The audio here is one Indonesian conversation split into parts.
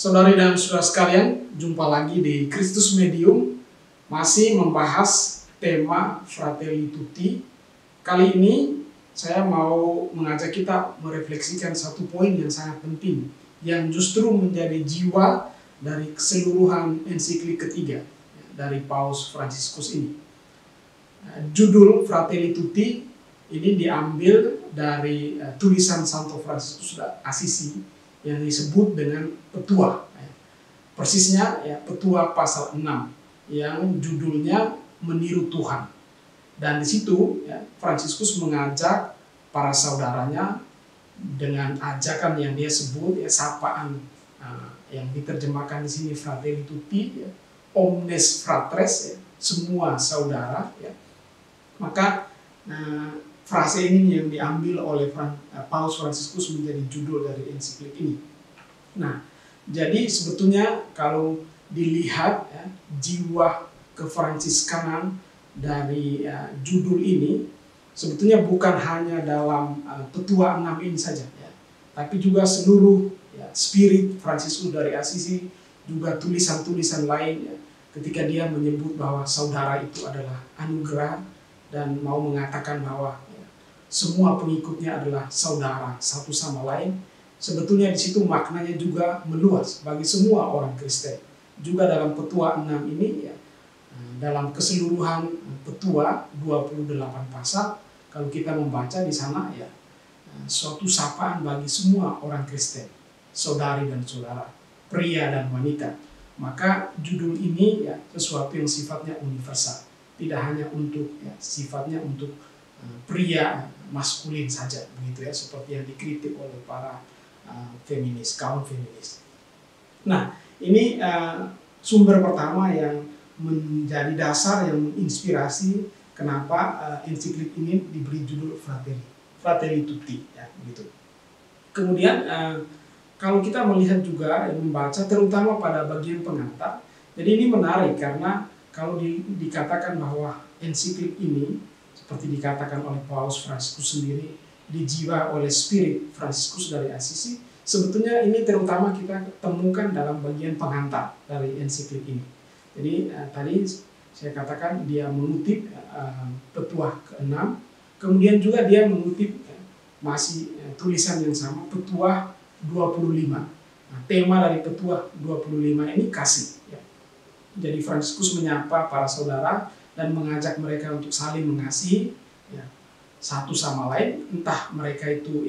Saudari dan saudara sekalian, jumpa lagi di Kristus Medium, masih membahas tema Fratelli Tutti. Kali ini saya mau mengajak kita merefleksikan satu poin yang sangat penting, yang justru menjadi jiwa dari keseluruhan ensiklik ketiga dari Paus Fransiskus ini. Judul Fratelli Tutti ini diambil dari tulisan Santo Fransiskus Assisi yang disebut dengan Petua. Persisnya Petua pasal 6 yang judulnya Meniru Tuhan. Dan di situ Fransiskus mengajak para saudaranya dengan ajakan yang dia sebut sapaan yang diterjemahkan di sini Fratelli Tutti, omnes fratres, semua saudara. Maka frase ini yang diambil oleh Paus Fransiskus menjadi judul dari ensiklik ini. Nah, jadi sebetulnya kalau dilihat jiwa kefransiskanan dari judul ini sebetulnya bukan hanya dalam Petua 6 ini saja, tapi juga seluruh spirit Fransiskus dari Assisi, juga tulisan-tulisan lain ketika dia menyebut bahwa saudara itu adalah anugerah dan mau mengatakan bahwa semua pengikutnya adalah saudara satu sama lain. Sebetulnya di situ maknanya juga meluas bagi semua orang Kristen. Juga dalam Petua 6 ini dalam keseluruhan Petua 28 pasal, kalau kita membaca di sana suatu sapaan bagi semua orang Kristen, saudari dan saudara, pria dan wanita. Maka judul ini sesuatu yang sifatnya universal, tidak hanya untuk sifatnya untuk pria maskulin saja, begitu seperti yang dikritik oleh para feminis, kaum feminis. Nah, ini sumber pertama yang menjadi dasar, yang menginspirasi kenapa ensiklik ini diberi judul Fratelli Tutti, begitu. Kemudian kalau kita melihat juga membaca, terutama pada bagian pengantar, jadi ini menarik karena kalau dikatakan bahwa ensiklik ini seperti dikatakan oleh Paus Fransiskus sendiri, dijiwa oleh spirit Fransiskus dari Assisi, sebetulnya ini terutama kita temukan dalam bagian pengantar dari ensiklik ini. Jadi tadi saya katakan dia mengutip Petua ke-6, kemudian juga dia mengutip masih tulisan yang sama, Petua 25. Nah, tema dari Petua 25 ini kasih. Jadi Fransiskus menyapa para saudara dan mengajak mereka untuk saling mengasihi satu sama lain, entah mereka itu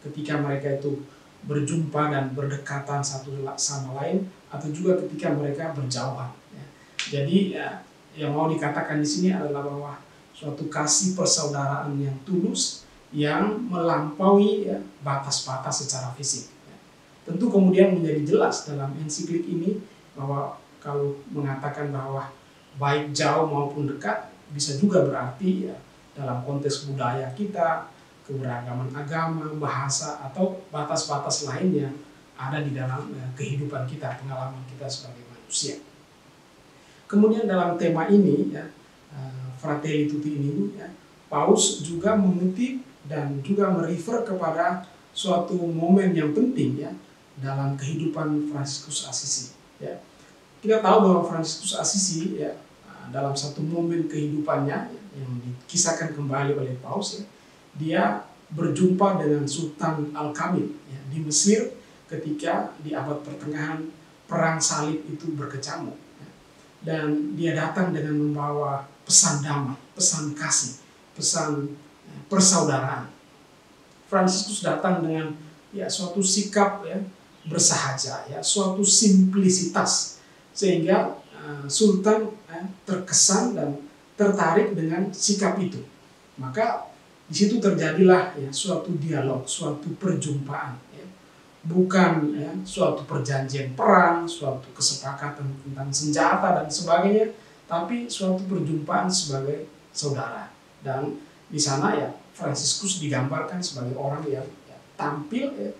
ketika mereka itu berjumpa dan berdekatan satu sama lain, atau juga ketika mereka berjauhan. Jadi yang mau dikatakan di sini adalah bahwa suatu kasih persaudaraan yang tulus yang melampaui batas-batas secara fisik. Tentu kemudian menjadi jelas dalam ensiklik ini bahwa kalau mengatakan bahwa baik jauh maupun dekat bisa juga berarti dalam konteks budaya kita, keberagaman agama, bahasa, atau batas-batas lain yang ada di dalam kehidupan kita, pengalaman kita sebagai manusia. Kemudian dalam tema ini, Fratelli Tutti ini, Paus juga mengutip dan juga merefer kepada suatu momen yang penting dalam kehidupan Fransiskus Assisi. Kita tahu bahwa Fransiskus Assisi dalam satu momen kehidupannya yang dikisahkan kembali oleh Paus, dia berjumpa dengan Sultan Al-Kamil di Mesir ketika di abad pertengahan perang salib itu berkecamuk. Dan dia datang dengan membawa pesan damai, pesan kasih, pesan persaudaraan. Fransiskus datang dengan suatu sikap bersahaja, suatu simplisitas, sehingga Sultan terkesan dan tertarik dengan sikap itu. Maka di situ terjadilah suatu dialog, suatu perjumpaan, bukan suatu perjanjian perang, suatu kesepakatan tentang senjata dan sebagainya, tapi suatu perjumpaan sebagai saudara. Dan di sana Fransiskus digambarkan sebagai orang yang tampil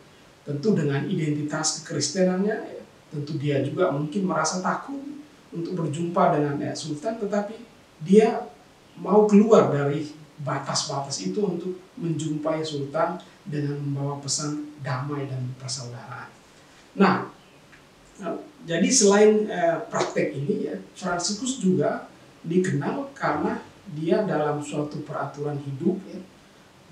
tentu dengan identitas kekristenannya. Tentu dia juga mungkin merasa takut untuk berjumpa dengan Sultan, tetapi dia mau keluar dari batas-batas itu untuk menjumpai Sultan dengan membawa pesan damai dan persaudaraan. Nah, Jadi selain praktek ini ya, Fransiskus juga dikenal karena dia dalam suatu peraturan hidup ya,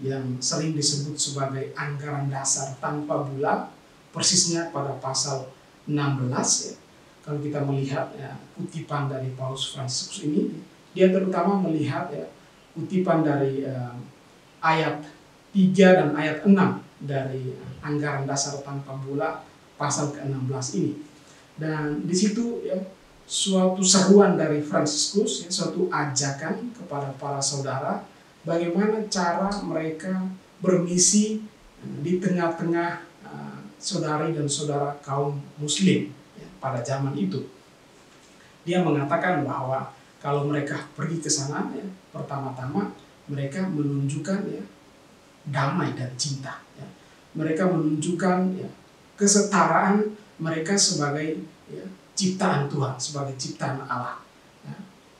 yang sering disebut sebagai anggaran dasar tanpa bulat, persisnya pada pasal 16 ya. Kalau kita melihat ya, kutipan dari Paus Fransiskus ini, dia terutama melihat ya, kutipan dari ayat 3 dan ayat 6 dari anggaran dasar tanpa bulat pasal ke-16 ini. Dan di situ ya, suatu seruan dari Fransiskus, ya, suatu ajakan kepada para saudara bagaimana cara mereka bermisi di tengah-tengah saudari dan saudara kaum muslim ya, pada zaman itu. Dia mengatakan bahwa kalau mereka pergi ke sana ya, pertama-tama mereka menunjukkan ya, damai dan cinta ya. Mereka menunjukkan ya, kesetaraan mereka sebagai ya, ciptaan Tuhan, sebagai ciptaan Allah. Ya.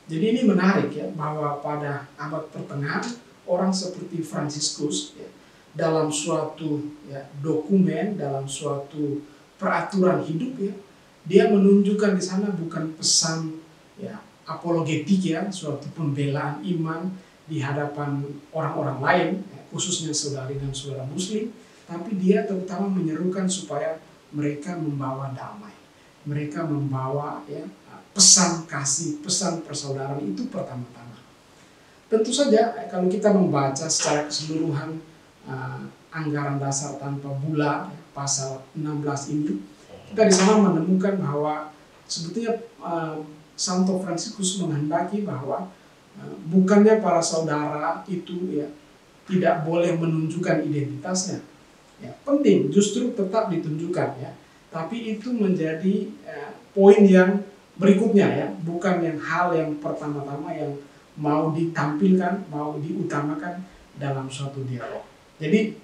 Jadi ini menarik ya, bahwa pada abad pertengahan orang seperti Fransiskus ya, dalam suatu ya, dokumen, dalam suatu peraturan hidup ya, dia menunjukkan di sana bukan pesan ya, apologetik ya, suatu pembelaan iman di hadapan orang-orang lain, ya, khususnya saudari dan saudara muslim, tapi dia terutama menyerukan supaya mereka membawa damai. Mereka membawa ya, pesan kasih, pesan persaudaraan itu pertama-tama. Tentu saja kalau kita membaca secara keseluruhan anggaran dasar tanpa bulat ya, pasal 16 ini, kita di sana menemukan bahwa sebetulnya Santo Fransiskus menghendaki bahwa bukannya para saudara itu ya tidak boleh menunjukkan identitasnya. Ya, penting justru tetap ditunjukkan ya. Tapi itu menjadi poin yang berikutnya ya, bukan yang hal yang pertama-tama yang mau ditampilkan, mau diutamakan dalam suatu dialog. Jadi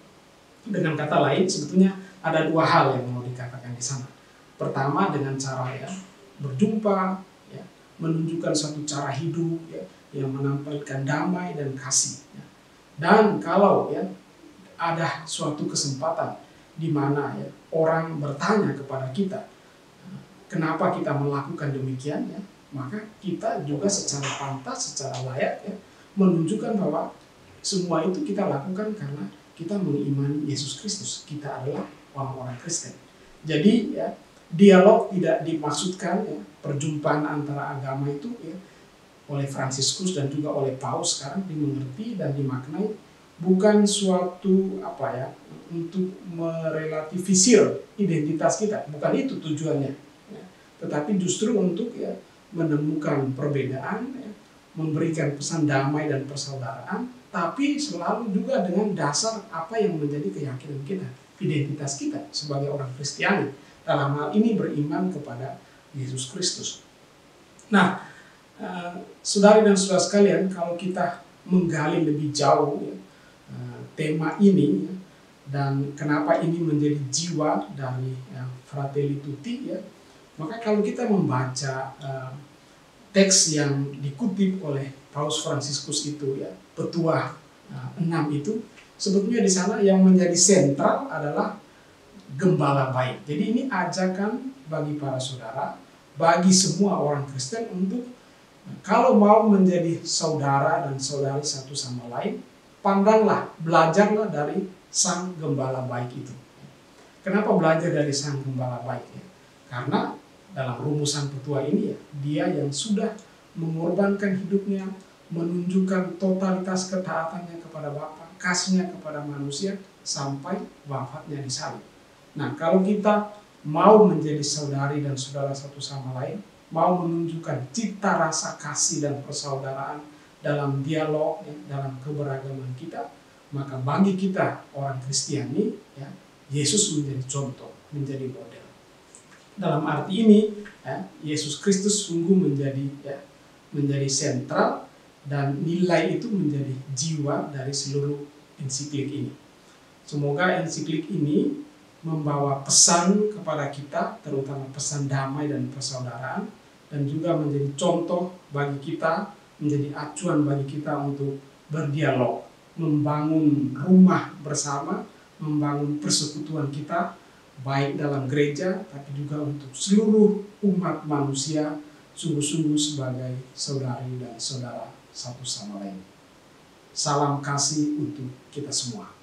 dengan kata lain sebetulnya ada dua hal yang mau dikatakan di sana. Pertama dengan cara ya berjumpa, ya, menunjukkan satu cara hidup ya, yang menampilkan damai dan kasih. Ya. Dan kalau ya ada suatu kesempatan di mana ya, orang bertanya kepada kita, kenapa kita melakukan demikian ya, maka kita juga secara pantas, secara layak ya, menunjukkan bahwa semua itu kita lakukan karena kita mengimani Yesus Kristus. Kita adalah orang-orang Kristen. Jadi ya, dialog tidak dimaksudkan ya, perjumpaan antara agama itu ya, oleh Fransiskus dan juga oleh Paus sekarang dimengerti dan dimaknai bukan suatu apa ya, untuk merelativisir identitas kita, bukan itu tujuannya ya. Tetapi justru untuk ya menemukan perbedaan ya, memberikan pesan damai dan persaudaraan, tapi selalu juga dengan dasar apa yang menjadi keyakinan kita, identitas kita sebagai orang Kristiani, dalam hal ini beriman kepada Yesus Kristus. Nah, saudari dan saudara sekalian, kalau kita menggali lebih jauh ya, tema ini ya, dan kenapa ini menjadi jiwa dari ya, Fratelli Tutti ya, maka kalau kita membaca teks yang dikutip oleh Paus Fransiskus itu ya, Petua 6 itu, sebetulnya di sana yang menjadi sentral adalah gembala baik. Jadi ini ajakan bagi para saudara, bagi semua orang Kristen untuk kalau mau menjadi saudara dan saudari satu sama lain, pandanglah, belajarlah dari sang gembala baik itu. Kenapa belajar dari sang gembala baik ya? Karena dalam rumusan petua ini ya, dia yang sudah mengorbankan hidupnya, menunjukkan totalitas ketaatannya kepada Bapa, kasihnya kepada manusia sampai wafatnya di salib. Nah, kalau kita mau menjadi saudari dan saudara satu sama lain, mau menunjukkan cita rasa kasih dan persaudaraan dalam dialog, ya, dalam keberagaman kita, maka bagi kita orang Kristiani, ya, Yesus menjadi contoh, menjadi model. Dalam arti ini, ya, Yesus Kristus sungguh menjadi sentral dan nilai itu menjadi jiwa dari seluruh ensiklik ini. Semoga ensiklik ini membawa pesan kepada kita, terutama pesan damai dan persaudaraan, dan juga menjadi contoh bagi kita, menjadi acuan bagi kita untuk berdialog, membangun rumah bersama, membangun persekutuan kita, baik dalam gereja, tapi juga untuk seluruh umat manusia, sungguh-sungguh sebagai saudari dan saudara satu sama lain. Salam kasih untuk kita semua.